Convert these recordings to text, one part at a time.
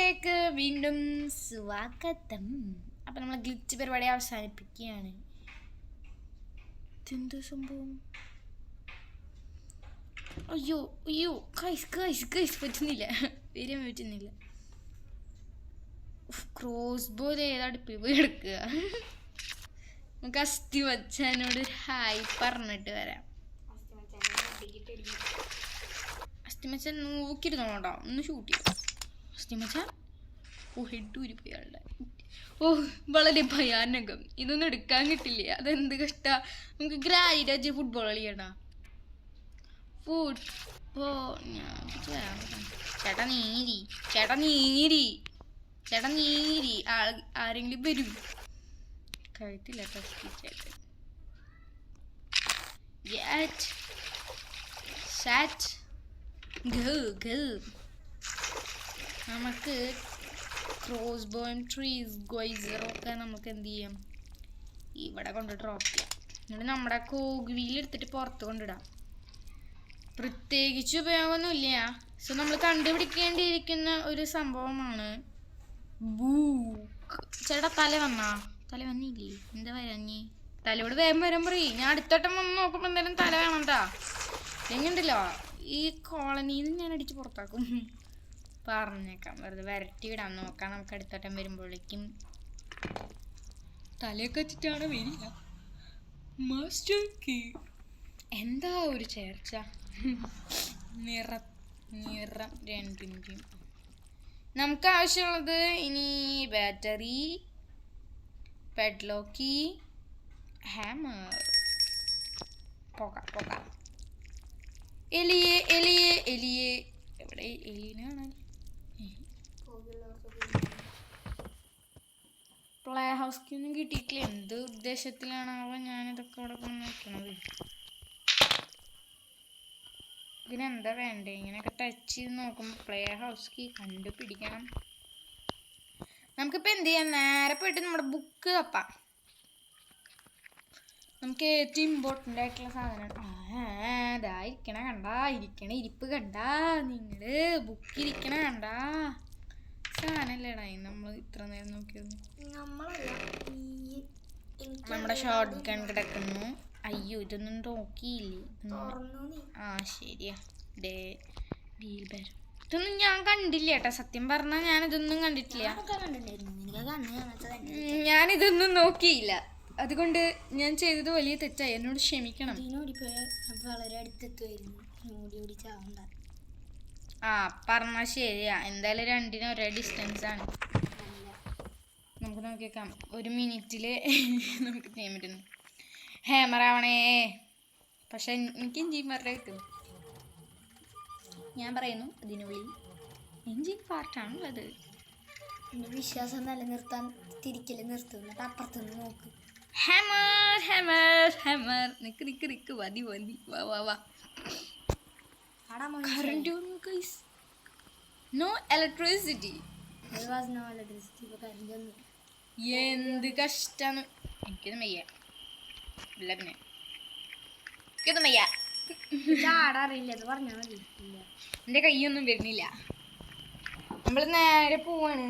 വീഡിയോയിലേക്ക് വീണ്ടും സ്വാഗതം. അപ്പം നമ്മൾ ഗ്ലിച്ച് പരിപാടി അവസാനിപ്പിക്കുകയാണ്. എന്ത് സംഭവം? അയ്യോ അയ്യോ കൈസ് പറ്റുന്നില്ല, വരാൻ പറ്റുന്നില്ല. ക്രോസ് ബോ ഏതടുപ്പിൽ പോയി എടുക്കുക. നമുക്ക് അസ്ഥി മച്ചാനോട് ഹായ് പറഞ്ഞിട്ട് വരാം. അസ്ഥി മച്ചാൻ നോക്കിയിരുന്നോട്ടോ, ഒന്ന് ഷൂട്ട് ചെയ്തു. അസ്ഥി മച്ചാൻ ഹെഡ് ഊരിപ്പോയി ആളുടെ. വളരെ ഭയാനകം. ഇതൊന്നും എടുക്കാൻ കിട്ടില്ല. അതെന്ത് കഷ്ട. നമുക്ക് ഗ്രായിരാജ് ഫുട്ബോൾ കളിയടാ. ചേട്ടാ നീരി ആരെങ്കിലും വരും. കഴുത്തില്ല നമുക്ക് ക്രോസ് ബോയും ട്രീസ് ഗോയ്സറും ഒക്കെ നമുക്ക് എന്ത് ചെയ്യാം, ഇവിടെ കൊണ്ട് ഡ്രോപ്പ് ചെയ്യാം. എന്നിട്ട് നമ്മുടെ കോഗ്വിയിൽ എടുത്തിട്ട് പുറത്ത് കൊണ്ടിടാം. പ്രത്യേകിച്ച് ഉപയോഗമൊന്നുമില്ല. സോ നമ്മൾ കണ്ടുപിടിക്കേണ്ടിയിരിക്കുന്ന ഒരു സംഭവമാണ് ബൂക്ക്. ചേട്ടാ തല വന്നില്ലേ? എന്താ വരാഞ്ഞി? തലയോട് വേഗം വരാൻ പറയും. ഞാൻ അടുത്തോട്ടം വന്ന് നോക്കുമ്പോൾ എന്തായാലും തല വേണംട്ടാ. എങ്ങുണ്ടല്ലോ ഈ കോളനിയിൽ നിന്ന് ഞാൻ അടിച്ച് പുറത്താക്കും. പറഞ്ഞേക്കാം, വെറുതെ വരട്ടി വിടാൻ നോക്കാം. നമുക്ക് അടുത്തോട്ടം വരുമ്പോഴേക്കും തലയൊക്കെ വെച്ചിട്ടാണ് വരിക. മാസ്റ്റർ കീ എന്താ ഒരു ചേർച്ച. നിറം രണ്ടിൻ്റെയും നമുക്ക് ആവശ്യമുള്ളത് ഇനി ബാറ്ററി, പെഡ്ലോക്കി, ഹാമർ. പോകാം. എലിയെ എവിടെ? എലിനാണ് പ്ലേ ഹൗസ്ക്കൊന്നും കിട്ടിയിട്ടില്ല. എന്ത് ഉദ്ദേശത്തിലാണാവോ ഞാനിതൊക്കെ ഇവിടെ കൊണ്ട് നോക്കണത്. ഇതിനെന്താ വേണ്ടേ? ഇങ്ങനെയൊക്കെ ടച്ച് ചെയ്ത് നോക്കുമ്പോൾ പ്ലേ ഹൗസ് കീ കണ്ടുപിടിക്കണം. നമുക്കിപ്പോൾ എന്ത് ചെയ്യാം, നേരെ പോയിട്ട് നമ്മുടെ ബുക്ക് തപ്പാം. നമുക്ക് ഏറ്റവും ഇമ്പോർട്ടൻ്റ് ആയിട്ടുള്ള സാധനമാണ് ഇരിക്കണ ഇരിപ്പ് കണ്ടാ നിങ്ങള്. ബുക്ക് ഇരിക്കണ കണ്ടാ സാധനല്ലേടാ നമ്മൾ ഇത്ര നേരം നോക്കിയത്. നമ്മുടെ ഷോർട്ട് ഗൺ കിടക്കുന്നു. അയ്യോ ഇതൊന്നും നോക്കിയില്ലേ? ശരിയാ. ഇതൊന്നും ഞാൻ കണ്ടില്ല കേട്ടോ. സത്യം പറഞ്ഞാൽ ഞാനിതൊന്നും കണ്ടിട്ടില്ല. ഞാനിതൊന്നും നോക്കിയില്ല. അതുകൊണ്ട് ഞാൻ ചെയ്തത് വലിയ തെറ്റായി. എന്നോട് ക്ഷമിക്കണം. വളരെ അടുത്തെത്തുമായിരുന്നു. പറഞ്ഞ ശരിയാ. എന്തായാലും രണ്ടിനും ഒരേ ഡിസ്റ്റൻസ് ആണ്. നമുക്ക് നോക്കിയേക്കാം. 1 മിനിറ്റിൽ നമുക്ക് ചെയ്യാൻ പറ്റുന്നു. ഹാമറാവണേ. പക്ഷെ എനിക്ക് എൻജിൻ പറഞ്ഞ കിട്ടും. ഞാൻ പറയുന്നു അതിനുള്ളിൽ എൻജിൻ പാർട്ടാണുള്ളത്. എൻ്റെ വിശ്വാസം നിലനിർത്താൻ തിരിക്കല് നിർത്തും. എന്നിട്ട് അപ്പുറത്തുനിന്ന് നോക്ക്. ഹാമർ നിക്ക് മതി വാ. No electricity. എന്ത് കഷ്ടാണ്. എനിക്കൊന്നും വയ്യ. എന്റെ കൈയൊന്നും വരുന്നില്ല. നമ്മള് നേരെ പോവാണ്.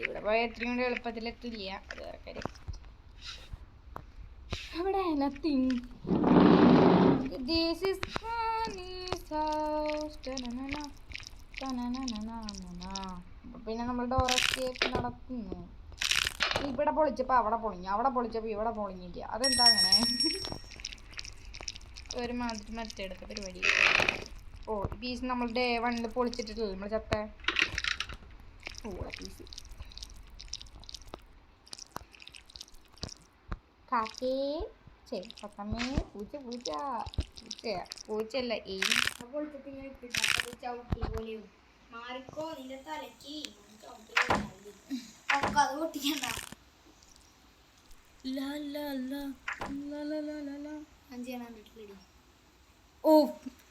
ഇവിടെ പോയ എത്രയും കൊണ്ട് എളുപ്പത്തിലെത്തില്ല. അത് വേറെ കാര്യം. അവിടെ nothing. This is Funny's house. പിന്നെ നമ്മൾ ഡോർ എസ്കേപ്പ് നടത്തുന്നു. ഇവിടെ പൊളിച്ചപ്പോ അവിടെ പൊളിഞ്ഞു, അവിടെ പൊളിച്ചപ്പോ ഇവിടെ പൊളിഞ്ഞില്ല. അതെന്താ അങ്ങനെ? ഒരുമാതിരി മറ്റെടുത്ത പരിപാടി. പീസ് നമ്മൾ ഡേ 1 പൊളിച്ചിട്ടില്ല. നമ്മൾ ചത്ത പീസ്. പൂച്ചല്ല മാറിക്കോ നിന്റെ തലക്ക്. അത് പൊട്ടിക്കണ്ട.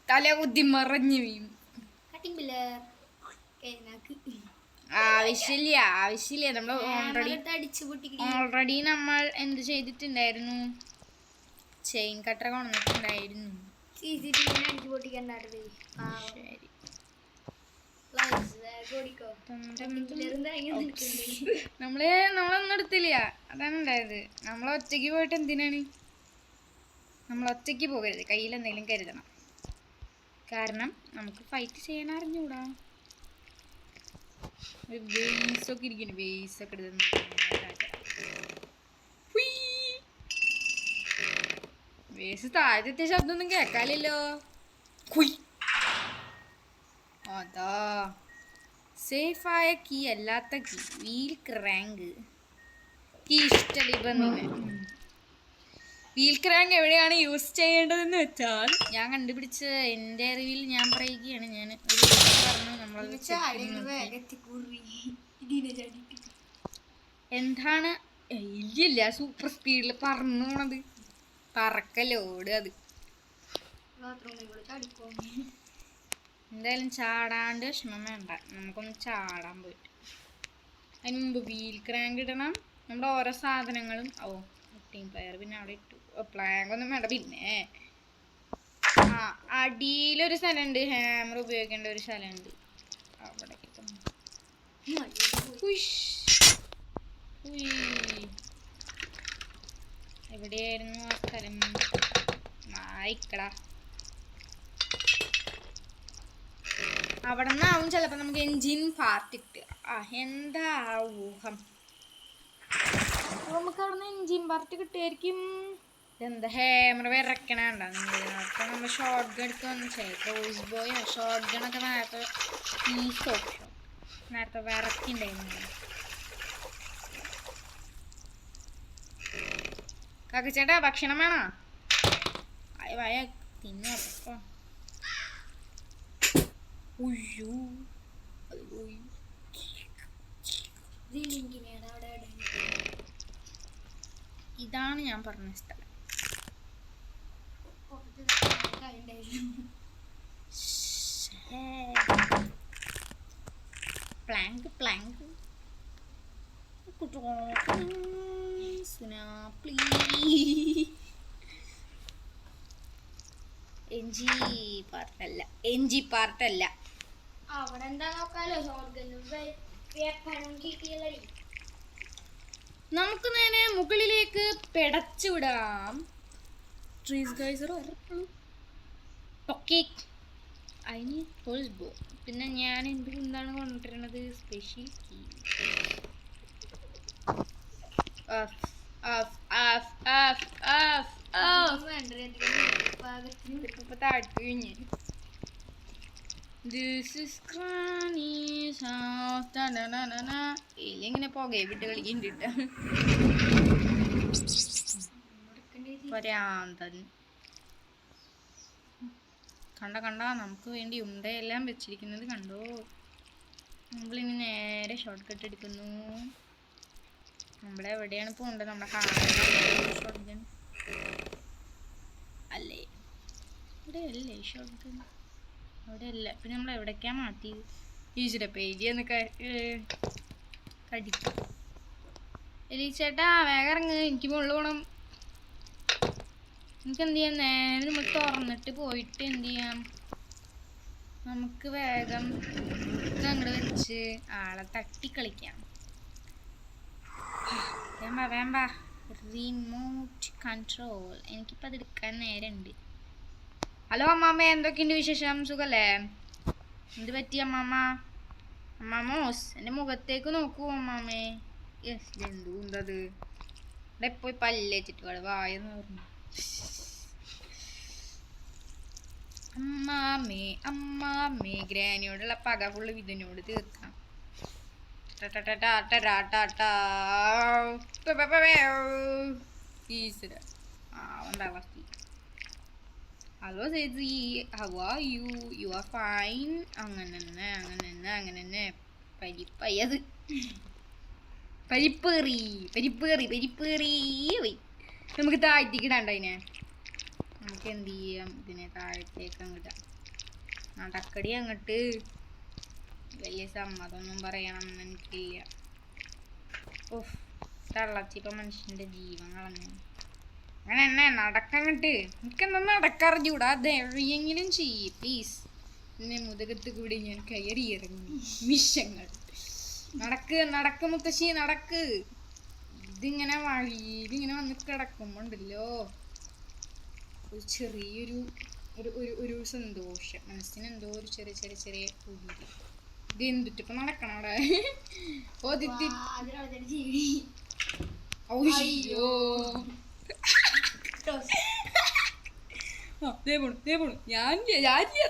തല കുത്തി മറഞ്ഞു വീണു. ആവശ്യമില്ല. നമ്മൾ ഓൾറെഡി നമ്മൾ എന്ത് ചെയ്തിട്ടുണ്ടായിരുന്നു? ചെയിൻ കട്ടർ കൊണ്ടിട്ടുണ്ടായിരുന്നു. ശരി നമ്മളൊന്നും എടുത്തില്ല. അതാണ് ഉണ്ടായത്. നമ്മളൊറ്റയ്ക്ക് പോയിട്ട് എന്തിനാണ്? നമ്മളൊറ്റയ്ക്ക് പോകരുത്. കയ്യിൽ എന്തെങ്കിലും കരുതണം. കാരണം നമുക്ക് ഫൈറ്റ് ചെയ്യാൻ അറിഞ്ഞൂടാ. വേസൊക്കെ ഇരിക്കുന്നു. വേസൊക്കെ എടുത്ത് വേസ് താഴത്തെ ശബ്ദമൊന്നും കേക്കാലല്ലോ. അതാ സേഫായ കീ അല്ലാത്ത കീ. വീൽ ക്രാങ്ക് കീ ഇഷ്ടമില്ല. വീൽ ക്രാങ്ക് എവിടെയാണ് യൂസ് ചെയ്യേണ്ടതെന്ന് വെച്ചാൽ ഞാൻ കണ്ടുപിടിച്ച എൻ്റെ അറിവിൽ ഞാൻ പറയുകയാണ്. ഞാൻ പറഞ്ഞു എന്താണ് ഇല്ല സൂപ്പർ സ്പീഡിൽ പറന്നു പോണത്. പറക്കലോട് അത് എന്തായാലും ചാടാണ്ട് വിഷമം വേണ്ട. നമുക്കൊന്ന് ചാടാൻ പോയിട്ട് അതിന് മുമ്പ് വീൽ ക്രാങ്ക് ഇടണം. നമ്മുടെ ഓരോ സാധനങ്ങളും ടീം പ്ലെയർ പിന്നെ അവിടെ ഇട്ടു. പ്ലാങ്ക് ഒന്നും വേണ്ട. പിന്നെ അടിയിലൊരു സ്ഥലമുണ്ട്. ഹാമർ ഉപയോഗിക്കേണ്ട ഒരു സ്ഥലമുണ്ട്. അവിടെ എവിടെയായിരുന്നു ആ സ്ഥലം? നായിക്കടാ. അവിടെ നിന്നാവും ചിലപ്പോൾ നമുക്ക് എൻജിൻ പാർട്ട് കിട്ടുക. എന്താ ഊഹം? നമുക്ക് അവിടെ നിന്ന് എൻജിൻ പാർട്ട് കിട്ടുമായിരിക്കും. ഇതെന്താ ഹാമർ വിറക്കണണ്ട. നേരത്തെ നമ്മൾ ഷോർട്ട് ഗൺ എടുക്കുമെന്ന് വെച്ചാൽ ക്രോസ് ബോയോ ഷോർട്ട് ഗണൊക്കെ നേരത്തെ നേരത്തെ വിറക്കിണ്ടായിരുന്നു. കാക്കച്ചേട്ടാ ഭക്ഷണം വേണോ? വയ തിന്നോ. ഇതാണ് ഞാൻ പറഞ്ഞ സ്ഥലം. പ്ലാങ്ക് എൻജി പാർട്ടല്ല. അവിടെ എന്താ നോക്കാലോ. നമുക്ക് നേരെ മുകളിലേക്ക് പെടച്ചു വിടാം. അതിന് പിന്നെ ഞാൻ എന്താണ് കൊണ്ടുവരുന്നത്? Special key. ഇങ്ങനെ പുകയെ വിട്ട് കളിക്കുന്നുണ്ട്. കണ്ട നമുക്ക് വേണ്ടി ഉണ്ടയെല്ലാം വെച്ചിരിക്കുന്നത് കണ്ടോ. നമ്മളിനി നേരെ ഷോർട്ട് കട്ട് എടുക്കുന്നു. നമ്മളെവിടെയാണ് പോകേണ്ടത്? നമ്മളെ ഷോർട്ട് ഗൺ അല്ലേ? ഇവിടെ അല്ലേ ഷോർട്ട് ഗൺ? അവിടെ അല്ല. പിന്നെ നമ്മൾ എവിടേക്കാണ് മാറ്റിയത്? ഈശ്വര പേജ് എന്നൊക്കെ കടിക്കും. എലീച്ചേട്ടാ വേഗം ഇറങ്ങ്. എനിക്ക് മുകളിൽ പോകണം. നമുക്ക് എന്ത് ചെയ്യാം? നേരെ നമ്മൾ തുറന്നിട്ട് പോയിട്ട് എന്ത് ചെയ്യാം? നമുക്ക് വേഗം അങ്ങോട്ട് വെച്ച് ആളെ തട്ടി കളിക്കാം. വേമ്പ റിമോട്ട് കൺട്രോൾ. എനിക്കിപ്പോൾ അത് എടുക്കാൻ നേരമുണ്ട്. ഹലോ അമ്മാമ്മ, എന്തൊക്കെയുണ്ട് വിശേഷം? സുഖല്ലേ? എന്ത് പറ്റി അമ്മാമ്മോസ്? എൻ്റെ മുഖത്തേക്ക് നോക്കൂ അമ്മാമ്മേ. യെസ് എന്തത്? ഇവിടെ പോയി പല്ലേച്ചിട്ട് അവിടെ വായെന്ന് പറഞ്ഞു. അമ്മാമ്മേ ഗ്രാനിയോടുള്ള പക ഫുള്ള് ഇതിനോട് തീർക്കാം. ഹലോ ചേച്ചി, how are you? You are fine. അങ്ങനെ തന്നെ പരിപ്പയ്യത് പരിപ്പേറി. നമുക്ക് താഴ്ത്തിക്ക് ഇടാണ്ട. അതിനെ നമുക്ക് എന്ത് ചെയ്യാം? ഇതിനെ താഴത്തേക്ക് അങ്ങോട്ട് നടക്കടി അങ്ങോട്ട്. വലിയ സമ്മതമൊന്നും പറയണമെന്ന് എനിക്കില്ല. ഓഹ് തള്ളച്ചിപ്പ മനുഷ്യൻ്റെ ജീവൻ കളഞ്ഞു. അങ്ങനെ നടക്കങ്ങട്ട്. എനിക്കെന്താ നടക്കറിഞ്ഞൂടാ. അതെവിടെയെങ്കിലും ചെയ്യ് പ്ലീസ്. പിന്നെ മുതുകത്ത് കൂടി ഞാൻ കയറിയിറങ്ങി മിഷങ്ങൾ. നടക്ക് നടക്ക് മുത്തശ്ശി നടക്ക്. ഇതിങ്ങനെ വഴിയിലിങ്ങനെ വന്ന് കിടക്കുമ്പോണ്ടല്ലോ ഒരു ചെറിയൊരു ഒരു സന്തോഷം, മനസ്സിന് എന്തോ ഒരു ചെറിയ ചെറിയ ചെറിയ കുളിര്. ഇത് എന്തിട്ടിപ്പോ നടക്കണം അവിടെ? അയ്യോ ഞാൻ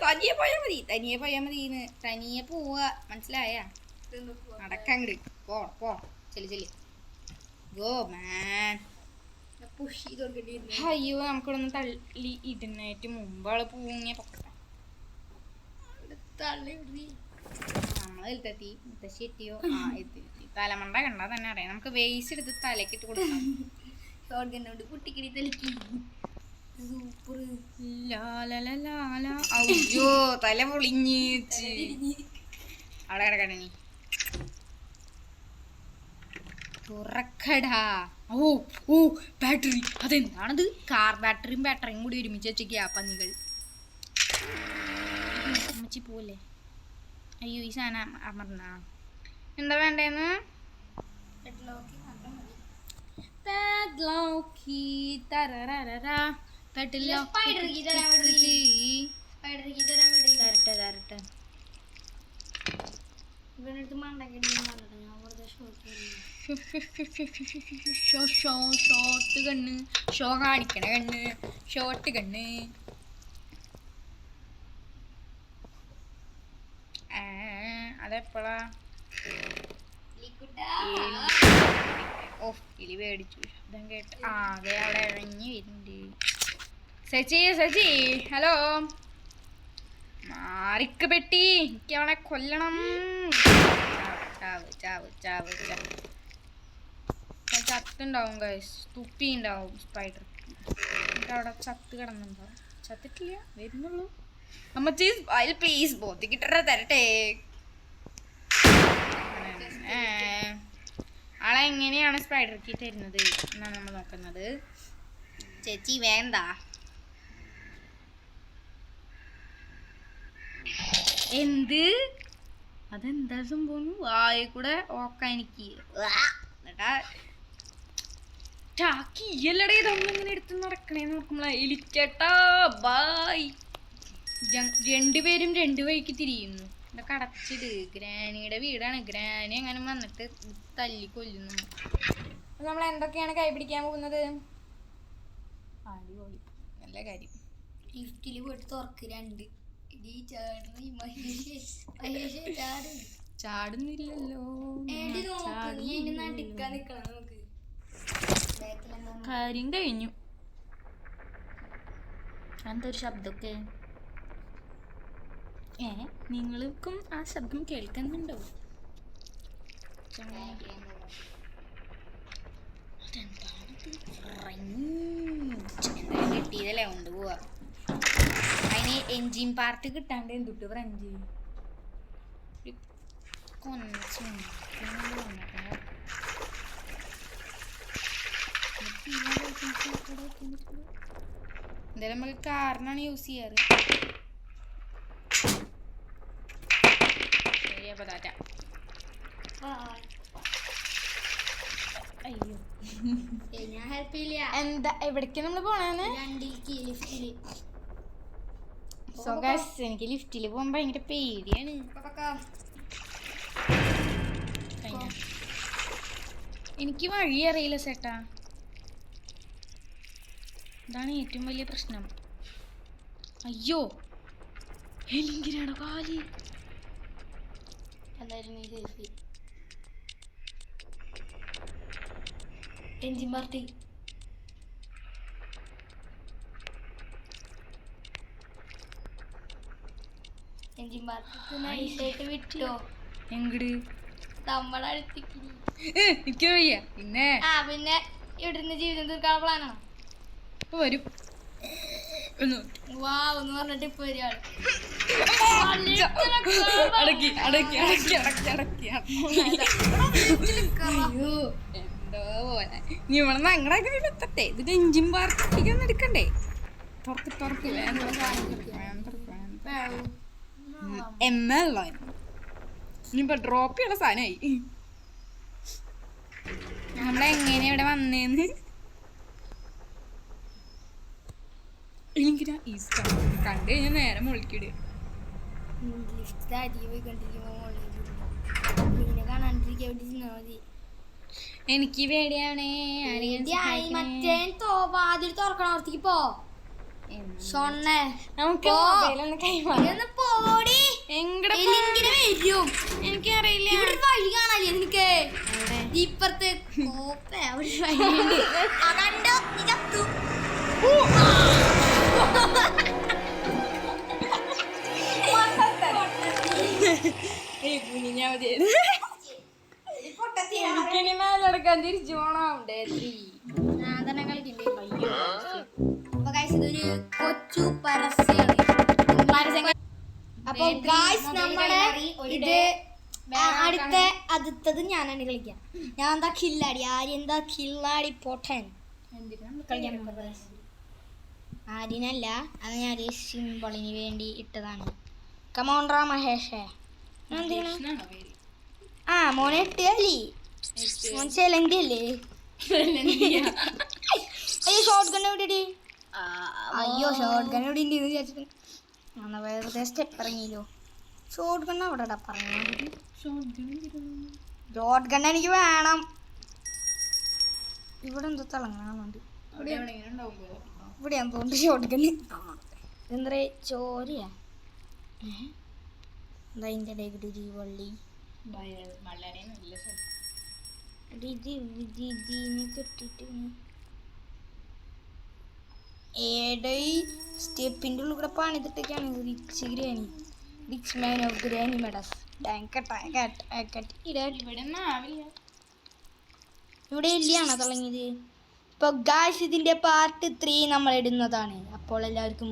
തനിയെ പോയാ മതി. തനിയെ പോവാ, മനസ്സിലായ? നടക്കങ്ങട് പോ ചെല്ലി ഗോ മാൻ. അയ്യോ നമുക്കിവിടെ ഒന്ന് തള്ളി ഇടുന്നേറ്റ് മുമ്പ് ആള് പൂങ്ങിയ പൊക്കട്ടെ. നമ്മളെത്തി മുത്തശ്ശി എത്തിയോ? എത്തി. തലമണ്ട കണ്ടാ തന്നെ അറിയാം. നമുക്ക് വേസ്റ്റ് എടുത്ത് തലക്കിട്ട് കൊടുക്കാം. കുട്ടിക്കിടി തലക്കി സൂപ്പർ. അയ്യോ തല പൊളിഞ്ഞ് അവിടെ കിടക്കണ നീ. തുറക്കടാ. ഓ ബാറ്ററി. അതെന്താണത്? കാർ ബാറ്ററിയും കൂടി ഒരുമിച്ച് വെച്ചേക്കാ പന്നികൾ. അമ്മച്ചി പോലെ. അയ്യോ ഈ സാധനം അമർന്ന എന്താ വേണ്ടേന്ന്? തരട്ടെ. ഷോട്ട് കണ്ണ്, ഷോ കാണിക്കണ കണ്ണ്, ഷോട്ട് കണ്ണ്. അതെപ്പോഴാ? എലി പേടിച്ചു ശബ്ദം കേട്ട്. അതെ അവിടെ ഇഴഞ്ഞു വരുന്നുണ്ട്. സച്ചി ഹലോ. മാറിക്ക് പെട്ടി, എനിക്ക് അവളെ കൊല്ലണം. ചാവ് ചത്തുണ്ടാവും ഗൈസ്, തുപ്പി ഉണ്ടാവും സ്പൈഡർ. എന്നിട്ട് അവിടെ ചത്ത് കിടന്നുണ്ടാവും. ചത്തിട്ടില്ല, വരുന്നുള്ളൂ. അമ്മച്ചി പ്ലീസ് ബോത്തി കിട്ടറ തരട്ടെ. ആളെ എങ്ങനെയാണ് സ്പൈഡർക്ക് തരുന്നത് എന്നാണ് നമ്മൾ നോക്കുന്നത്. ചേച്ചി വേണ്ട. എന്ത്? അതെന്താ സംഭവം? വായ കൂടെ ഓക്കാൻ എനിക്ക്. എന്നിട്ടാ ചാക്കിയല്ലടേ ഇതൊന്നിങ്ങനെ എടുത്ത് നടക്കണേന്ന് നോക്കുമ്പോളാ എലിച്ചേട്ടാ ബായ്. രണ്ടുപേരും രണ്ടു വഴിക്ക് തിരിയുന്നു. ഇതൊക്കെ അടച്ചിട്. ഗ്രാനിയുടെ വീടാണ്. ഗ്രാനി അങ്ങനെ വന്നിട്ട് തല്ലി കൊല്ലുന്നു. നമ്മൾ എന്തൊക്കെയാണ് കൈപിടിക്കാൻ പോകുന്നത്? അടിപൊളി, നല്ല കാര്യം. ലിഫ്റ്റില് പോയിട്ട് തുറക്ക്. രണ്ട് ചാടുന്നില്ലല്ലോ. കാര്യം കഴിഞ്ഞു. എന്തൊരു ശബ്ദമൊക്കെ. നിങ്ങൾക്കും ആ ശബ്ദം കേൾക്കുന്നുണ്ടോ? കിട്ടിയതല്ലേ കൊണ്ടുപോവാ. അതിന് എൻജിൻ പാർട്ട് കിട്ടാണ്ട് എന്തുട്ട് ഫ്രഞ്ച് എന്തായാലും നമുക്ക് കാറിനാണ് യൂസ് ചെയ്യാറ്. ശരി അപ്പൊ ടാറ്റ. അയ്യോ ഞാൻ ഹെൽപ്പ് ചെയ്യില്ല. എന്താ എവിടേക്കാ നമ്മള് പോണേന്ന്? ലിഫ്റ്റില്. സോ ഗൈസ്, എനിക്ക് ലിഫ്റ്റിൽ പോകാൻ ഭയങ്കര പേടിയാണ്. എനിക്ക് വഴി അറിയില്ല ചേട്ടാ. ഇതാണ് ഏറ്റവും വലിയ പ്രശ്നം. അയ്യോ എന്തിനാണ് കാലി? എന്തായാലും എൻജിൻ പാർട്ടി. എൻജിൻ പാർട്ടി നൈസായിട്ട് വിട്ടോ. എങ്ങട്? നമ്മളെ അടുത്തേക്ക്. എനിക്ക് വയ്യ. പിന്നെ പിന്നെ ഇവിടുന്ന് ജീവിതം തീർക്കാൻ പ്ലാനാണോ? വരും വാ എന്ന് പറഞ്ഞിട്ട് ഇപ്പൊ ഒരാൾ എന്തോ പോലെ നീ ഇവിടെ ഞങ്ങളുടെ എത്തട്ടെ. ഇതിന്റെ എഞ്ചിൻ പാർട്ടിക്കൊന്നും എടുക്കണ്ടേ? തുറക്ക് ഇനിയിപ്പോ ഡ്രോപ്പ് ചെയ്യണ സാധനമായി. നമ്മളെങ്ങനെ ഇവിടെ വന്നേന്ന് എനിക്കിനാ ഈസ്റ്റ് കണ്ടു കഴിഞ്ഞാൽ നേരെ മുളിക്കിട്. എനിക്ക് പേടിയാണ്. മറ്റേ വാതിൽ തുറക്കണോർത്തേക്ക് പോ. നമുക്ക് എനിക്കറിയില്ല. വഴി കാണാല്ലേ എനിക്ക് ഇപ്പുറത്ത് മേലെടുക്കാൻ തിരിച്ചു പോണം. ഞാൻ തന്നെ കളിക്കണ്ടേ. ഇതൊരു കൊച്ചു പരസ്യമാണ്. അപ്പൊ ഗായ്സ് നമ്മുടെ ഇത് അടുത്തത് ഞാനാണ് കളിക്കാം. ഞാൻ എന്താ കില്ലാടി, ആരെന്താ കില്ലാടി പൊട്ടൻ കളിക്കാൻ. ആര്യനല്ല, അത് ഞാൻ സിംബളിന് വേണ്ടി ഇട്ടതാണ്. കമോണ്ട്രാ മഹേഷേ. ആ മോനെ ഇട്ടല്ലേ, മോൻ ചെലങ്കി അല്ലേ? അയ്യോ ഷോർട്ട് ഗൺ എവിടെ? അയ്യോ ഷോർട്ട് ഗൺ എവിടെ ഉണ്ട് വിചാരിച്ചിട്ട് വെറുതെ സ്റ്റെപ്പ് ഇറങ്ങിയല്ലോ. ഷോർട്ട് ഗൺ അവിടെ പറഞ്ഞു. ഷോർട്ട് ഗൺ എനിക്ക് വേണം. ഇവിടെ എന്തോ തിളങ്ങാനുണ്ട്. ഇവിടെയാന്ന് തോന്നുന്നു ഷോർട്ട് ഗണ്. എന്താ ചോരയാ? എന്താ ഇതിൻ്റെ ഇടയിൽ വള്ളി കെട്ടിട്ട് സ്റ്റെപ്പിൻ്റെ ഉള്ളിൽ കൂടെ പണിതിട്ടൊക്കെയാണ് rich granny, rich man of granny meadows. ഇവിടെ ഇല്ലയാണോ തുടങ്ങിയത്? ഇപ്പോൾ ഗായ്സ് ഇതിൻ്റെ പാർട്ട് 3 നമ്മൾ ഇടുന്നതാണ്. അപ്പോൾ എല്ലാവർക്കും